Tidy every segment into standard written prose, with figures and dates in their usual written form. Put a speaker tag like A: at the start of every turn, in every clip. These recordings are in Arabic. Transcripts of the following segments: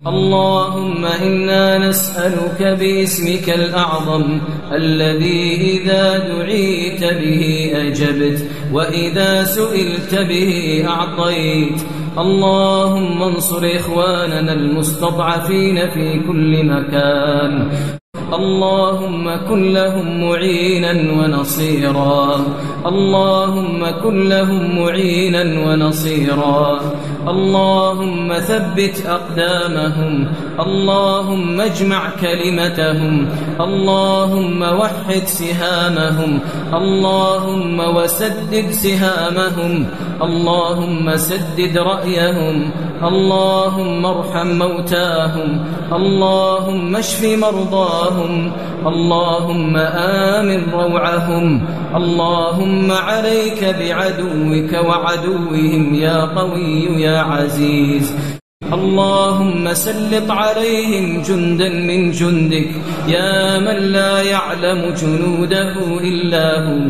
A: اللهم إنا نسألك باسمك الأعظم الذي إذا دعيت به أجبت وإذا سئلت به أعطيت. اللهم انصر إخواننا المستضعفين في كل مكان. اللهم كن لهم معينا ونصيرا. اللهم كن لهم معينا ونصيرا. اللهم ثبت أقدامهم. اللهم اجمع كلمتهم. اللهم وحد سهامهم. اللهم وسدد سهامهم. اللهم سدد رأيهم. اللهم ارحم موتاهم. اللهم اشف مرضاهم. اللهم آمن روعهم. اللهم عليك بعدوك وعدوهم يا قوي يا عزيز. اللهم سلط عليهم جندا من جندك يا من لا يعلم جنوده إلا هو.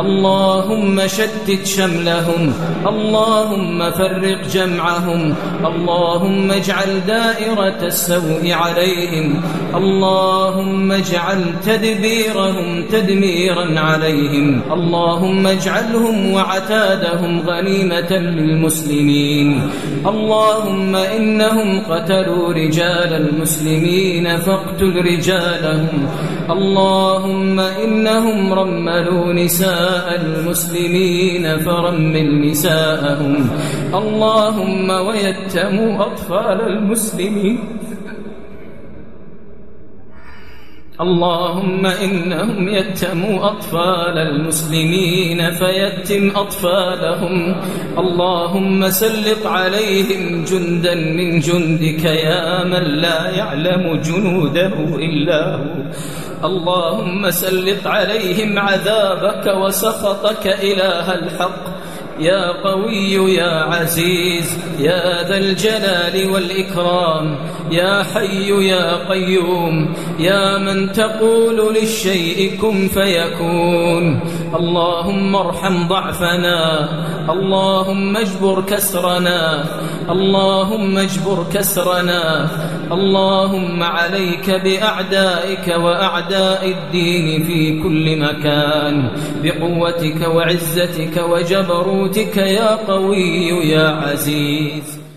A: اللهم شتت شملهم. اللهم فرق جمعهم. اللهم اجعل دائرة السوء عليهم. اللهم اجعل تدبيرهم تدميرا عليهم. اللهم اجعلهم وعتادهم غنيمة للمسلمين. اللهم إنهم قتلوا رجال المسلمين فاقتل رجالهم. اللهم إنهم رملوا نساء المسلمين فرمل نساءهم. اللهم ويتموا أطفال المسلمين. اللهم إنهم يتموا أطفال المسلمين فيتم أطفالهم. اللهم سلط عليهم جندا من جندك يا من لا يعلم جنوده إلا هو. اللهم سلط عليهم عذابك وسخطك إله الحق يا قوي يا عزيز يا ذا الجلال والإكرام يا حي يا قيوم يا من تقول للشيء كن فيكون. اللهم ارحم ضعفنا. اللهم اجبر كسرنا. اللهم اجبر كسرنا. اللهم عليك بأعدائك وأعداء الدين في كل مكان بقوتك وعزتك وجبروتك يا قوي يا عزيز.